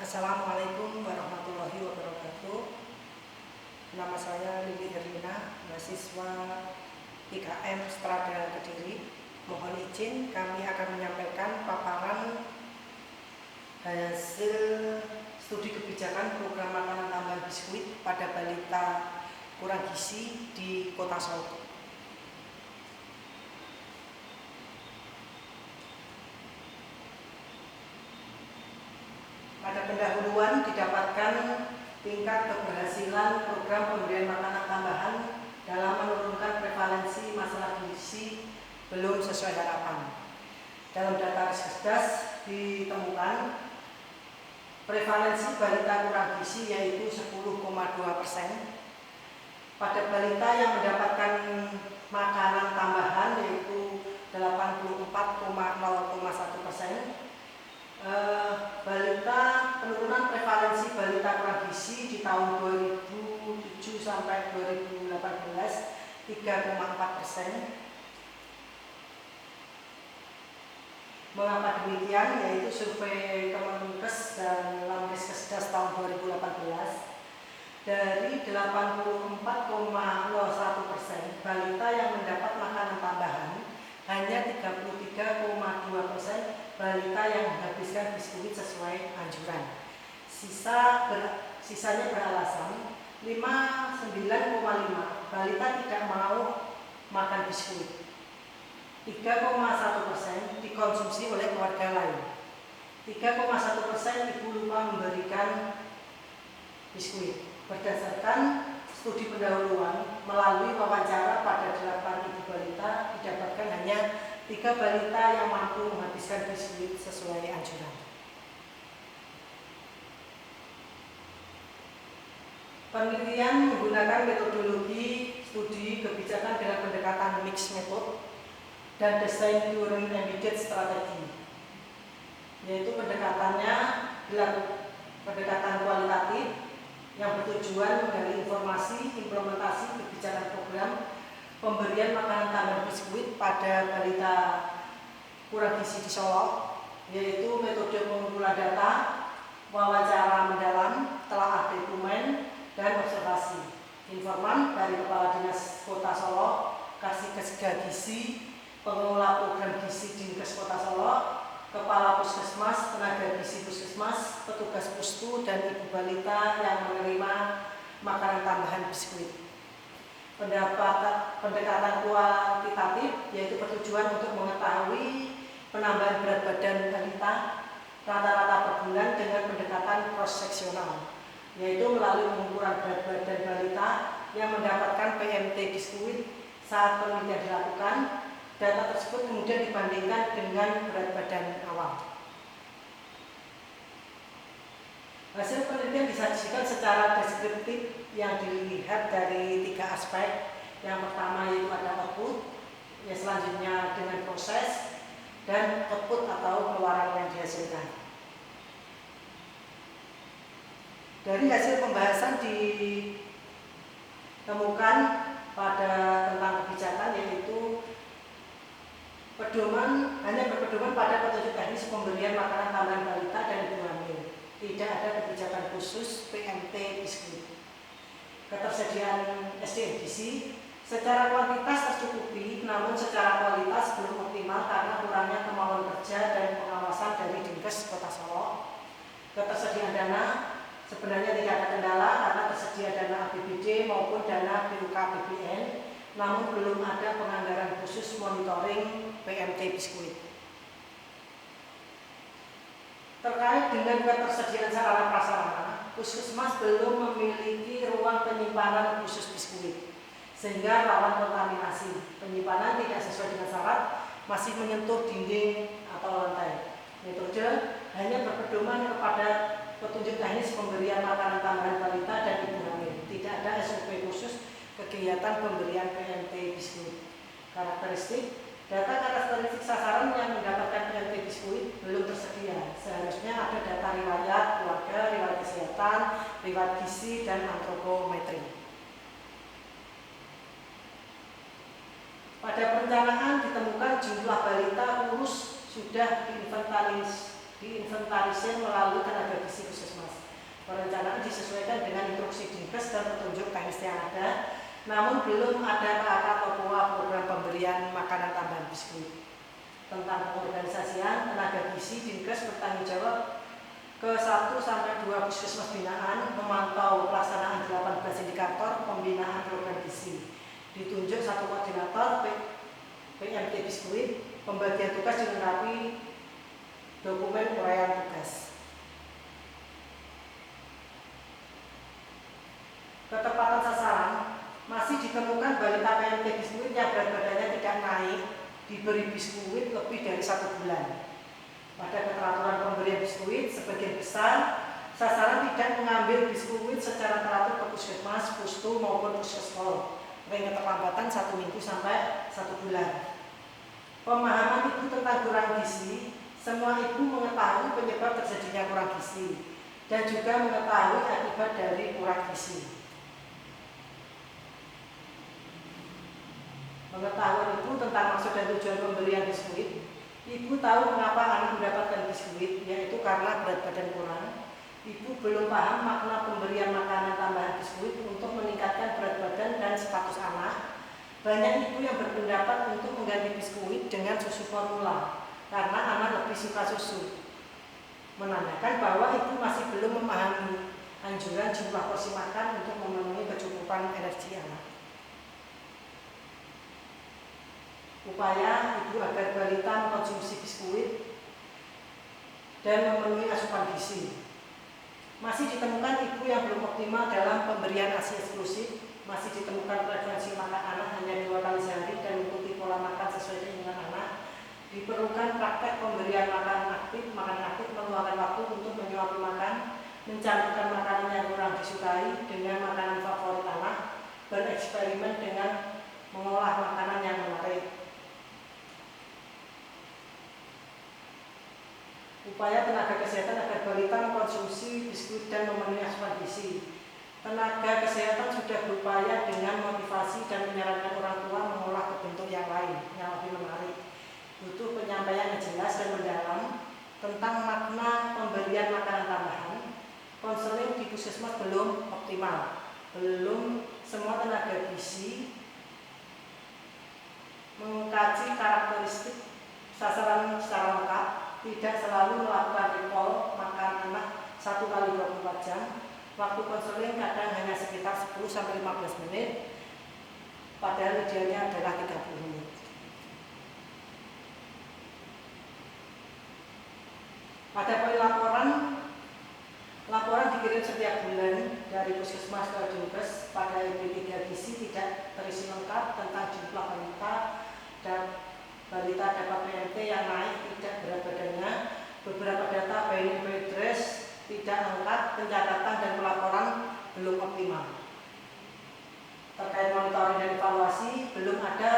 Assalamualaikum warahmatullahi wabarakatuh. Nama saya Lili Herlina, mahasiswa IKM Strada Kediri. Mohon izin kami akan menyampaikan paparan hasil studi kebijakan program makanan tambahan biskuit pada balita kurang gizi di Kota Solo. Pada pendahuluan didapatkan tingkat keberhasilan program pemberian makanan tambahan dalam menurunkan prevalensi masalah gizi belum sesuai harapan. Dalam data Riskesdas ditemukan prevalensi balita kurang gizi yaitu 10,2%. Pada balita yang mendapatkan makanan tambahan yaitu 84,01%. Penurunan prevalensi balita kurang gizi di tahun 2007 sampai 2018 3,4%. Mengapa demikian? Yaitu survei Kemenkes dan Riskesdas tahun 2018 dari 84,01% balita yang mendapat makanan tambahan, hanya 33,2% balita yang menghabiskan biskuit sesuai anjuran. Sisanya beralasan 59,5% balita tidak mau makan biskuit. 3,1% dikonsumsi oleh keluarga lain. 3,1% ibu lupa memberikan biskuit. Berdasarkan studi pendahuluan melalui wawancara pada 8 ibu balita didapatkan hanya 3 balita yang mampu menghabiskan biskuit sesuai anjuran. Penelitian menggunakan metodologi studi kebijakan dengan pendekatan mixed method dan desain Turing Embedded Strategy, yaitu pendekatannya pendekatan kualitatif yang bertujuan menggali informasi implementasi kebijakan program pemberian makanan tambahan biskuit pada balita kurang gizi di Solo, yaitu metode pengumpulan data, wawancara mendalam, telaah dokumen, dan observasi. Informan dari Kepala Dinas Kota Solo, Kasih Gizi, pengelola program gizi Dinkes Kota Solo, Kepala Puskesmas, tenaga gizi Puskesmas, petugas Pustu, dan ibu balita yang menerima makanan tambahan biskuit. Pendekatan kuantitatif yaitu bertujuan untuk mengetahui penambahan berat badan balita rata-rata per bulan dengan pendekatan cross-seksional, yaitu melalui pengukuran berat badan balita yang mendapatkan PMT biskuit saat penelitian dilakukan. Data tersebut kemudian dibandingkan dengan berat badan awal. Hasil penelitian disajikan secara deskriptif yang dilihat dari 3 aspek. Yang pertama yaitu ada output, yang selanjutnya dengan proses, dan output atau keluaran yang dihasilkan. Dari hasil pembahasan ditemukan pada tentang kebijakan yaitu hanya berpedoman pada petunjuk teknis pemberian makanan tambahan balita dan ibu hamil. Tidak ada kebijakan khusus PMT biskuit. Ketersediaan SDM gizi secara kuantitas tercukupi, namun secara kualitas belum optimal karena kurangnya kemauan kerja dan pengawasan dari Dinkes Kota Solo. Ketersediaan dana sebenarnya tidak ada kendala karena tersedia dana APBD maupun dana BUK APBN, namun belum ada penganggaran khusus monitoring PMT biskuit. Terkait dengan ketersediaan sarana prasarana, Puskesmas belum memiliki ruang penyimpanan khusus biskuit, sehingga rawan kontaminasi. Penyimpanan tidak sesuai dengan syarat, masih menyentuh dinding atau lantai. Metode hanya berpedoman kepada petunjuk teknis pemberian makanan tambahan balita dan ibu hamil. Tidak ada SOP khusus kegiatan pemberian PMT biskuit. Karakteristik sasaran yang mendapatkan PMT biskuit belum tersedia. Seharusnya ada data riwayat keluarga, riwayat kesehatan, riwayat gizi, dan antropometri. Pada perencanaan ditemukan jumlah balita kurus sudah diinventaris diinventarisir melalui tenaga gizi puskesmas. Perencanaan disesuaikan dengan instruksi Dinkes dan petunjuk teknis yang ada, namun belum ada KK atau POA program pemberian makanan tambahan biskuit. Tentang pengorganisasian, tenaga gizi Dinkes bertanggung jawab ke 1 sampai 2 puskesmas binaan memantau pelaksanaan 18 indikator pembinaan program gizi. Ditunjuk 1 koordinator PMT biskuit, pembagian tugas dilengkapi dokumen uraian tugas. Ketepatan sasaran, masih ditemukan balita PMT biskuit yang berat badannya tidak naik diberi biskuit lebih dari 1 bulan. Pada keteraturan pemberian biskuit, sebagian besar sasaran tidak mengambil biskuit secara teratur ke puskesmas, pustu maupun puskespol dengan keterlambatan 1 minggu sampai 1 bulan. Pemahaman ibu tentang kurang gizi, semua ibu mengetahui penyebab terjadinya kurang gizi dan juga mengetahui akibat dari kurang gizi. Pengetahuan ibu tentang maksud dan tujuan pemberian biskuit, ibu tahu mengapa anak mendapatkan biskuit, yaitu karena berat badan kurang. Ibu belum paham makna pemberian makanan tambahan biskuit untuk meningkatkan berat badan dan status anak. Banyak ibu yang berpendapat untuk mengganti biskuit dengan susu formula karena anak lebih suka susu. Menandakan bahwa ibu masih belum memahami anjuran jumlah porsi makan untuk memenuhi kecukupan energi anak. Upaya ibu agar balita mengkonsumsi biskuit dan memenuhi asupan gizi. Masih ditemukan ibu yang belum optimal dalam pemberian ASI eksklusif. Masih ditemukan frekuensi makan anak hanya 2 kali sehari dan mengikuti pola makan sesuai keinginan anak. Diperlukan praktek pemberian makanan aktif meluangkan waktu untuk menyuapi makan, mencampurkan makanan yang kurang disukai dengan makanan favorit anak, bereksperimen dengan mengolah makanan yang menarik. Upaya tenaga kesehatan agar balita mengkonsumsi biskuit dan memenuhi asupan gizi. Tenaga kesehatan sudah berupaya dengan motivasi dan menyarankan orang tua mengolah ke bentuk yang lain, yang lebih menarik. Butuh penyampaian yang jelas dan mendalam tentang makna pemberian makanan tambahan. Konseling di puskesmas belum optimal. Belum semua tenaga gizi mengkaji karakteristik sasaran secara lengkap. Tidak selalu melakukan recall makan anak 1 kali 24 jam. Waktu konseling kadang hanya sekitar 10-15 menit, padahal idealnya adalah 30 menit. Pada poin laporan dikirim setiap bulan dari puskesmas ke Dinkes. Pada IP3 gizi tidak terisi lengkap tentang jumlah balita dan balita dapat PMT yang naik tidak berat badannya. Beberapa data bayi bed rest tidak lengkap, pencatatan dan pelaporan belum optimal. Terkait monitoring dan evaluasi, belum ada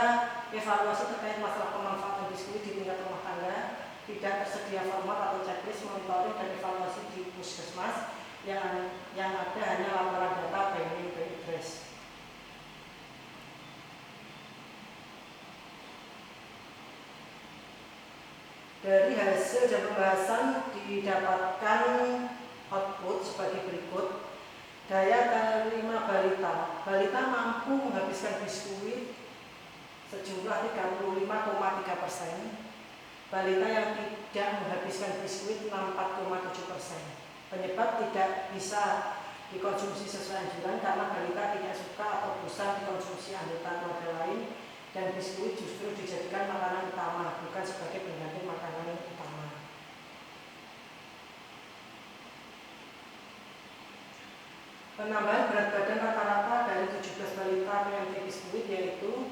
evaluasi terkait masalah pemanfaatan biskuit di tingkat rumah tangga. Tidak tersedia format atau checklist monitoring dan evaluasi di puskesmas. Yang ada hanya laporan data bayi bed rest. Dari hasil dan pembahasan didapatkan output sebagai berikut. Daya terima balita. Balita mampu menghabiskan biskuit sejumlah 35,3%. Balita yang tidak menghabiskan biskuit 64,7%. Penyebab tidak bisa dikonsumsi sesuai anjuran karena balita tidak suka atau bosan dikonsumsi anggota keluarga lain. Dan biskuit justru dijadikan makanan utama, bukan sebagai pengganti makanan utama. Penambahan berat badan rata-rata dari 17 balita PMT biskuit yaitu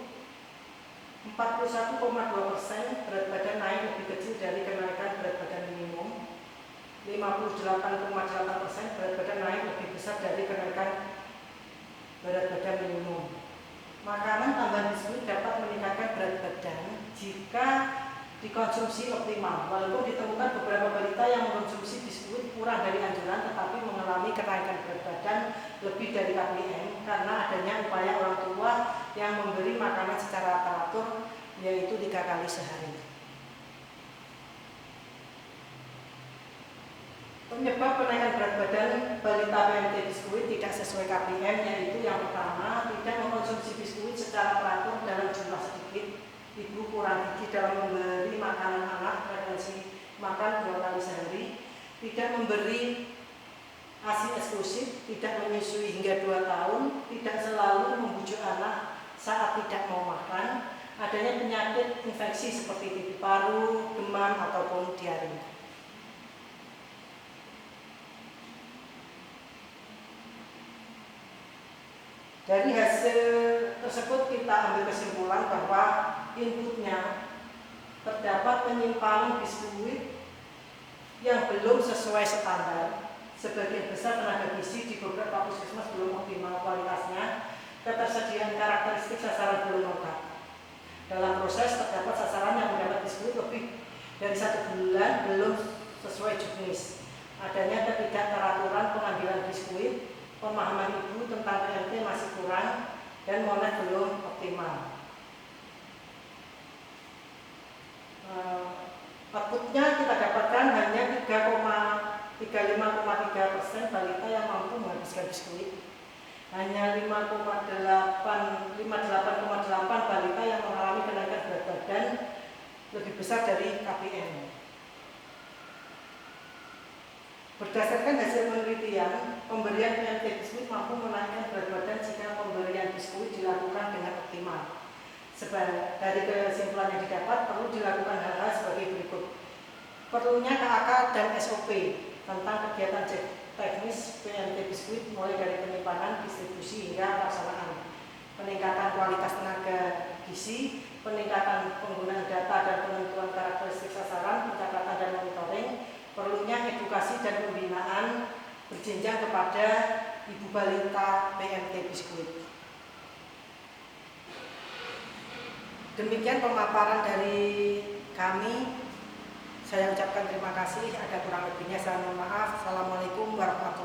41,2% berat badan naik lebih kecil dari kenaikan berat badan minimum. 58,8% berat badan naik lebih besar dari kenaikan berat badan minimum. Makanan tambahan biskuit dapat meningkatkan berat badan jika dikonsumsi optimal. Walaupun ditemukan beberapa balita yang mengkonsumsi biskuit kurang dari anjuran tetapi mengalami kenaikan berat badan lebih dari KPM karena adanya upaya orang tua yang memberi makanan secara teratur yaitu 3 kali sehari. Penyebab kenaikan berat badan balita PMT biskuit tidak sesuai KPM yaitu yang pertama, tidak mengkonsumsi biskuit secara teratur dalam jumlah sedikit. Ibu kurang gigi dalam memberi makanan anak, frekuensi makan 2 kali sehari, tidak memberi ASI eksklusif, tidak menyusui hingga 2 tahun, tidak selalu membujuk anak saat tidak mau makan, adanya penyakit infeksi seperti TB paru, demam, ataupun diare. Dari hasil tersebut kita ambil kesimpulan bahwa inputnya terdapat penyimpangan biskuit yang belum sesuai standar. Sebagian besar tenaga gizi di beberapa puskesmas belum optimal kualitasnya, ketersediaan karakteristik sasaran belum lengkap. Dalam proses terdapat sasaran yang mendapat biskuit lebih dari 1 bulan belum sesuai jenis. Adanya ketidakteraturan pengambilan biskuit, pemahaman ibu tentang PMT masih kurang, dan monet belum optimal. Outputnya kita dapatkan hanya 35,3% balita yang mampu menghabiskan biskuit, hanya 58,8 balita yang mengalami kenaikan berat badan lebih besar dari KPM. Berdasarkan hasil penelitian, pemberian PMT biskuit mampu menaikkan berat badan jika pemberian biskuit dilakukan dengan optimal. Dari kesimpulan yang didapat, perlu dilakukan hal-hal sebagai berikut. Perlunya KAK dan SOP tentang kegiatan teknis PMT biskuit mulai dari penyimpanan, distribusi, hingga pelaksanaan. Peningkatan kualitas tenaga gizi, peningkatan penggunaan data dan penentuan karakteristik sasaran, pencatatan dan monitoring. Perlunya edukasi dan pembinaan berjenjang kepada ibu balita PMT biskuit. Demikian pemaparan dari kami. Saya ucapkan terima kasih. Ada kurang lebihnya saya mohon maaf. Assalamualaikum warahmatullahi wabarakatuh.